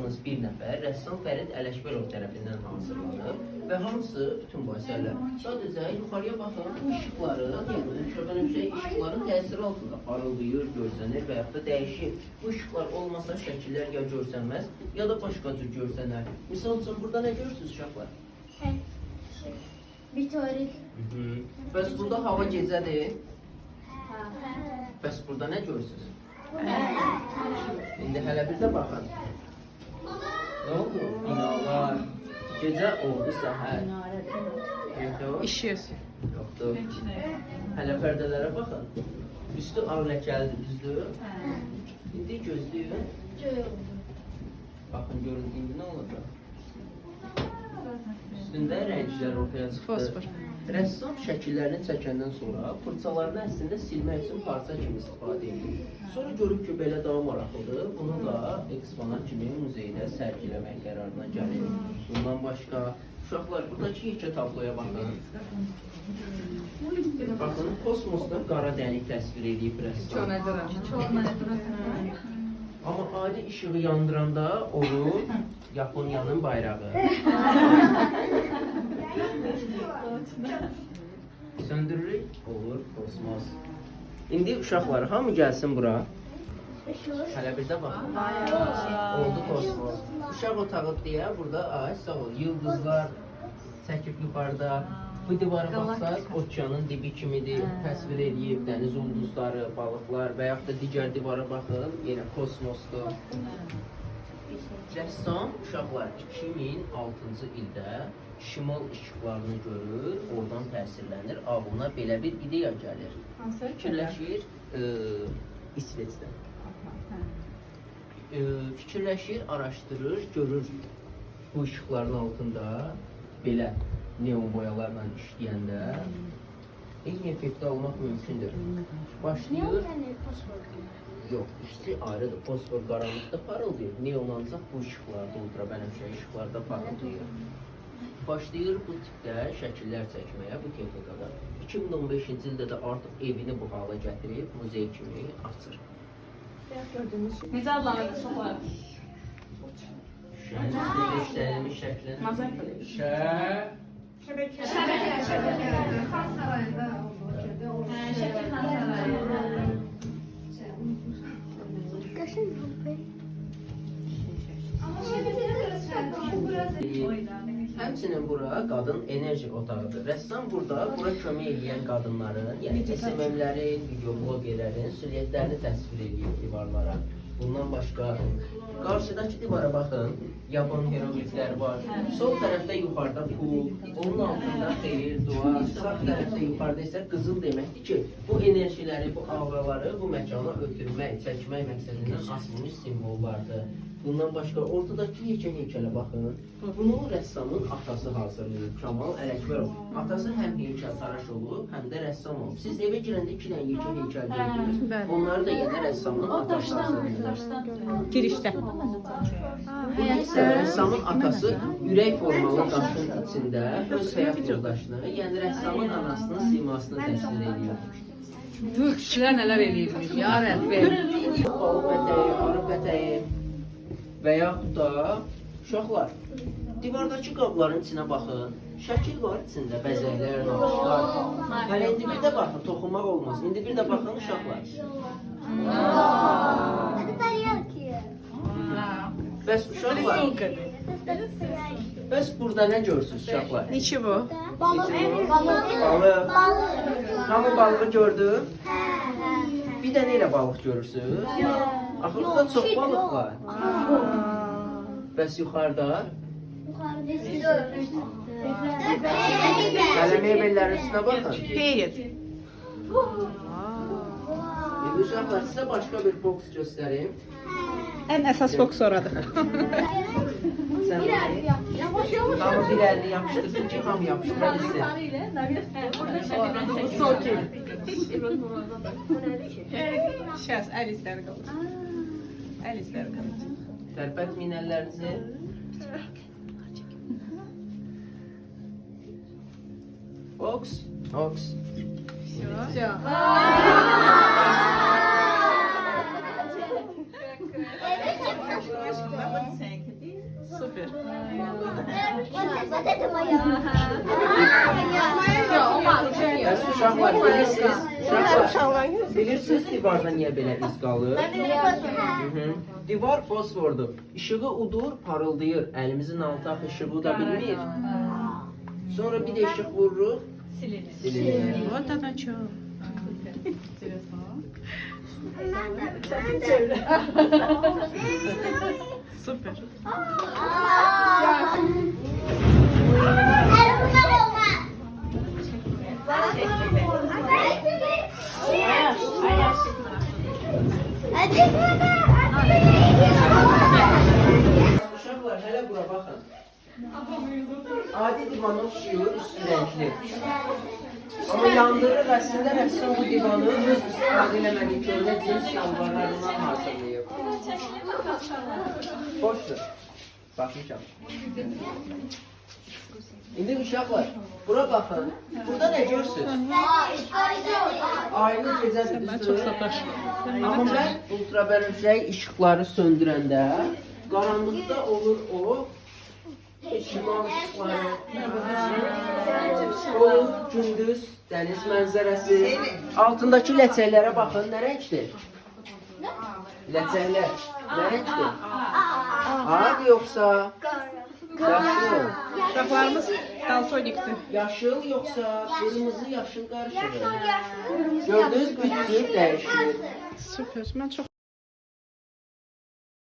yalnız bir nəfər rəssam Fərid Ələkbərov tərəfindən hazırlanıb və hamısı bütün bu əsərlər. Sadəcə yuxarıya baxın, bu işıqları, yəni şöbənövşək işıqların təsiri altında parıldayır, görsənir və yaxud da dəyişir. Bu işıqlar olmasa şəkillər ya görsənməz, ya da başqa cür görsənər. Misal üçün, burada nə görürsünüz uşaqlar? Bir tuvalet. Bəs burada hava gecədir. Bəs burada nə görürsünüz? İndi hələ bir də baxın. Nə oldu? Binalar. Gecə oldu səhər. İşiyoruz. Yoxdur. Hələ pərdələrə baxın. Üstü ağ ləkəlidir, düzdür? İndi gözləyin. Baxın, görün, indi nə olacaq? Üstündə rənglər ortaya çıxdı. Fosfor. Rəssam şəkillərini çəkəndən sonra fırçalarını əslində silmək üçün parça kimi istifadə edir. Sonra görüb ki, belə daha maraqlıdır. Bunu da eksponat kimi muzeydə sərgiləmək qərarına gəlir. Bundan başqa, uşaqlar, buradakı yekə tabloya baxın. Baxın, kosmosda qara dəlik təsvir edib rəssam. Amma adi işığı yandıranda olur Yaponiyanın bayrağı. Söndürürük, olur kosmos. İndi uşaqlar, hamı gəlsin bura. Hələ bir də baxın. Oldu kosmos. Uşaq otağı deyə burada, ay sağ ol, yıldızlar çəkib yuxarıda. Bu divara baxsaq, okeanın dibi kimidir, təsvir edib, dəniz ulduzları, balıqlar və yaxud da digər divara baxın, yenə kosmosdur. Rəssam uşaqlar 2006-cı ildə şimal işıqlarını görür, oradan təsirlənir, ağlına belə bir ideya gəlir. Fikirləşir, İsveçdən. Fikirləşir, araşdırır, görür bu işıqların altında belə neon boyalarla işləyəndə eyni effekti almaq mümkündür. Başlayır, yox, ikisi ayrıdır. Fosfor qaranlıqda parıldayır, neon ancaq bu işıqlarda, ultrabənövşə işıqlarda parıldayır. Başlayır bu tipdə şəkillər çəkməyə, bu texnikada. 2015-ci ildə də artıq evini bu hala gətirib, muzey kimi açır. Necə adlanır uşaqlar? Şəhərimizdə işlənilmiş şəklin. Şəbəkə. Xan sarayında Şəkil Xan sarayı. Həmçinin bura qadın enerji otağıdır. Rəssam bura kömək edən qadınların, yəni SMM-lərin, videoblogerlərin süjetlərini təsvir edir divarlara. Bundan başqa, qarşıdakı divara baxın, Yapon hieroglifləri var. Sol tərəfdə yuxarıda pul, onun altında xeyir, dua, sağ tərəfdə yuxarıda isə qızıl deməkdir ki, bu enerjiləri, bu auraları bu məkana ötürmək, çəkmək məqsədindən asılmış simvollardır. Bundan başqa, ortadakı yekə heykələ baxın. Bunu rəssamın atası hazırlayıb, Kamal Ələkbərov. Atası həm heykəltaraş olub, həm də rəssam olub. Siz evə girəndə 2 dənə yekə heykəl gördünüz. Onları da yenə rəssamın atası hazırlayıb. Girişdə. Bu isə rəssamın atası ürək formalı daşın içində öz həyat yoldaşını, yəni rəssamın anasının simasını təsvir edir. Dur, kişilər nələr eləyirmiş, ya Rəbbim. Balıq ətəyi, arıq ətəyi və yaxud da uşaqlar, divardakı qabların içinə baxın. Şəkil var içində, bəzəklər, naxışlar. Hələ indi bir də baxın, toxunmaq olmaz. İndi bir də baxın uşaqlar. Bəs uşaqlar, bəs burada nə görürsünüz uşaqlar? Neçə bu? Balıq. Hamı balığı gördü. Bir də nə ilə balıq görürsünüz? Axı burada çox balıq var. Bəs yuxarıda? Hələ meyvələrin üstünə baxın. Xeyr. İndi uşaqlar, sizə başqa bir boks göstərim. Ən əsas boks oradır. Sən hamı bir əlini yapışdırsın ki, hamı yapışdıra bilsin. Şəs, əl izləri qalır. Əl izləri qalır. Tərpətməyin əllərinizi. Boks. Boks. Sen Super. Вот это моя. Bəs uşaqlar bilirsiniz, bilirsiniz divarda niyə belə iz qalır? Hı-hı. Divar fosfordur. İşığı udur, parıldayır. Əlimizin altı axı işığı uda bilmir. Sonra bir də işıq vururuq, silinir. Вот это что? Super. Uşaqlar, hələ bura baxın. Adi divana oxşuyur, üstü rəngli. Amma yandırır, əslində rəssam bu divanı öz istifadə eləmədiyi köhnə cins şalvarlarından hazırlayıb. Boşdur. Baxmışam. İndi uşaqlar, bura baxın. Burada nə görürsünüz? Aylı gecədir, Ben çok düzdür? sataşım. Amma mən ultrabənövşəyi işıqları söndürəndə qaranlıqda olur o şimal işıqları, olur gündüz dəniz mənzərəsi, altındakı ləçəklərə baxın, nə rəngdir? Ləçəklər, nə rəngdir? Ağ yoxsa yaşıl? Uşaqlarımız daltonikdir. Yaşıl yoxsa qırmızı yaşıl qarışığı? Gördünüz, bütün dəyişir. Super. Ben çok